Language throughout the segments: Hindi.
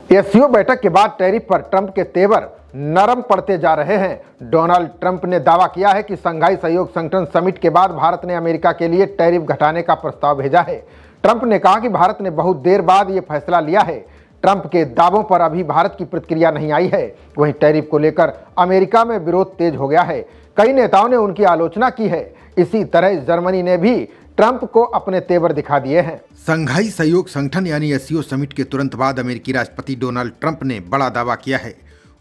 एससीओ बैठक के बाद टैरिफ पर ट्रंप के तेवर नरम पड़ते जा रहे हैं। डोनाल्ड ट्रंप ने दावा किया है कि शंघाई सहयोग संगठन समिट के बाद भारत ने अमेरिका के लिए टैरिफ घटाने का प्रस्ताव भेजा है। ट्रंप ने कहा कि भारत ने बहुत देर बाद ये फैसला लिया है। ट्रंप के दावों पर अभी भारत की प्रतिक्रिया नहीं आई है। वहीं टैरिफ को लेकर अमेरिका में विरोध तेज हो गया है। कई नेताओं ने उनकी आलोचना की है। इसी तरह जर्मनी ने भी ट्रंप को अपने तेवर दिखा दिए हैं। शंघाई सहयोग संगठन यानी एससीओ समिट के तुरंत बाद अमेरिकी राष्ट्रपति डोनाल्ड ट्रंप ने बड़ा दावा किया है।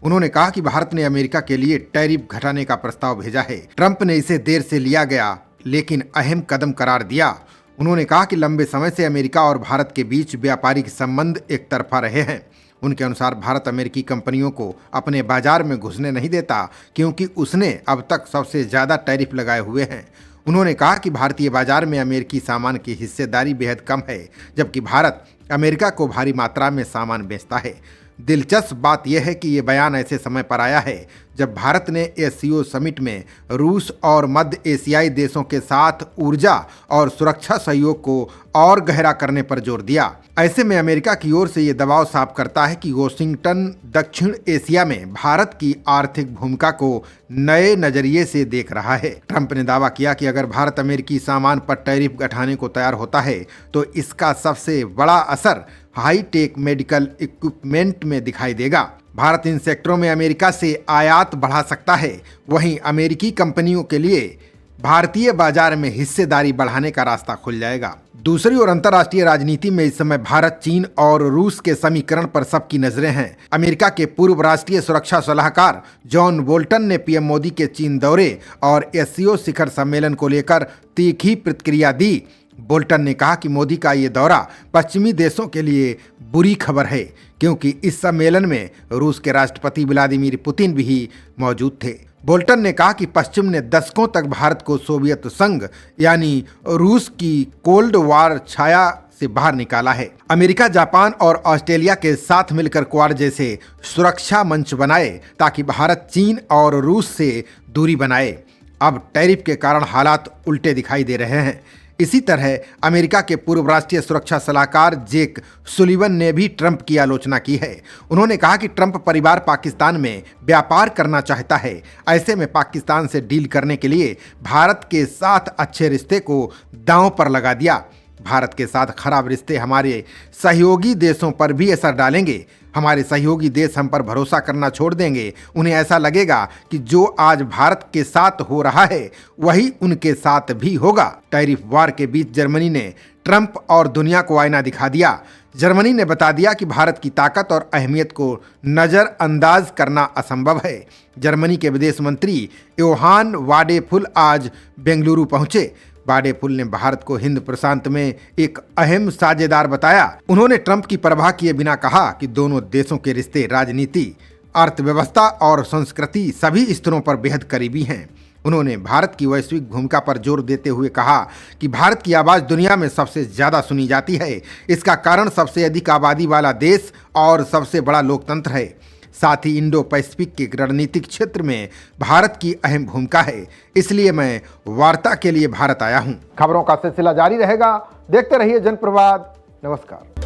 उन्होंने कहा कि भारत ने अमेरिका के लिए टैरिफ घटाने का प्रस्ताव भेजा है। ट्रंप ने इसे देर से लिया गया लेकिन अहम कदम करार दिया। उन्होंने कहा कि लंबे समय से अमेरिका और भारत के बीच व्यापारिक संबंध एक तरफा रहे हैं। उनके अनुसार भारत अमेरिकी कंपनियों को अपने बाजार में घुसने नहीं देता क्योंकि उसने अब तक सबसे ज्यादा टैरिफ लगाए हुए हैं। उन्होंने कहा कि भारतीय बाजार में अमेरिकी सामान की हिस्सेदारी बेहद कम है, जबकि भारत अमेरिका को भारी मात्रा में सामान बेचता है। दिलचस्प बात यह है कि ये बयान ऐसे समय पर आया है जब भारत ने एससीओ समिट में रूस और मध्य एशियाई देशों के साथ ऊर्जा और सुरक्षा सहयोग को और गहरा करने पर जोर दिया। ऐसे में अमेरिका की ओर से ये दबाव साफ करता है कि वॉशिंगटन दक्षिण एशिया में भारत की आर्थिक भूमिका को नए नजरिए से देख रहा है। ट्रंप ने दावा किया कि अगर भारत अमेरिकी सामान पर टैरिफ घटाने को तैयार होता है तो इसका सबसे बड़ा असर हाईटेक मेडिकल इक्विपमेंट में दिखाई देगा। भारत इन सेक्टरों में अमेरिका से आयात बढ़ा सकता है। वहीं अमेरिकी कंपनियों के लिए भारतीय बाजार में हिस्सेदारी बढ़ाने का रास्ता खुल जाएगा। दूसरी ओर अंतर्राष्ट्रीय राजनीति में इस समय भारत, चीन और रूस के समीकरण पर सबकी नजरें हैं। अमेरिका के पूर्व राष्ट्रीय सुरक्षा सलाहकार जॉन बोल्टन ने पीएम मोदी के चीन दौरे और एससीओ शिखर सम्मेलन को लेकर तीखी प्रतिक्रिया दी। बोल्टन ने कहा कि मोदी का ये दौरा पश्चिमी देशों के लिए बुरी खबर है क्योंकि इस सम्मेलन में रूस के राष्ट्रपति व्लादिमीर पुतिन भी मौजूद थे। बोल्टन ने कहा कि पश्चिम ने दशकों तक भारत को सोवियत संघ यानी रूस की कोल्ड वॉर छाया से बाहर निकाला है। अमेरिका, जापान और ऑस्ट्रेलिया के साथ मिलकर क्वाड जैसे सुरक्षा मंच बनाए ताकि भारत चीन और रूस से दूरी बनाए। अब टैरिफ के कारण हालात उल्टे दिखाई दे रहे हैं। इसी तरह अमेरिका के पूर्व राष्ट्रीय सुरक्षा सलाहकार जेक सुलिवन ने भी ट्रंप की आलोचना की है। उन्होंने कहा कि ट्रंप परिवार पाकिस्तान में व्यापार करना चाहता है। ऐसे में पाकिस्तान से डील करने के लिए भारत के साथ अच्छे रिश्ते को दांव पर लगा दिया। भारत के साथ खराब रिश्ते हमारे सहयोगी देशों पर भी असर डालेंगे। हमारे सहयोगी देश हम पर भरोसा करना छोड़ देंगे। उन्हें ऐसा लगेगा कि जो आज भारत के साथ हो रहा है वही उनके साथ भी होगा। टैरिफ वार के बीच जर्मनी ने ट्रंप और दुनिया को आईना दिखा दिया। जर्मनी ने बता दिया कि भारत की ताकत और अहमियत को नज़रअंदाज करना असंभव है। जर्मनी के विदेश मंत्री योहान वाडेफुल आज बेंगलुरु पहुंचे। वाडेफुल ने भारत को हिंद प्रशांत में एक अहम साझेदार बताया। उन्होंने ट्रंप की परवाह किए बिना कहा कि दोनों देशों के रिश्ते राजनीति, अर्थव्यवस्था और संस्कृति सभी स्तरों पर बेहद करीबी हैं। उन्होंने भारत की वैश्विक भूमिका पर जोर देते हुए कहा कि भारत की आवाज़ दुनिया में सबसे ज़्यादा सुनी जाती है। इसका कारण सबसे अधिक आबादी वाला देश और सबसे बड़ा लोकतंत्र है। साथ ही इंडो पैसिफिक के रणनीतिक क्षेत्र में भारत की अहम भूमिका है। इसलिए मैं वार्ता के लिए भारत आया हूं। खबरों का सिलसिला जारी रहेगा। देखते रहिए जनप्रवाद। नमस्कार।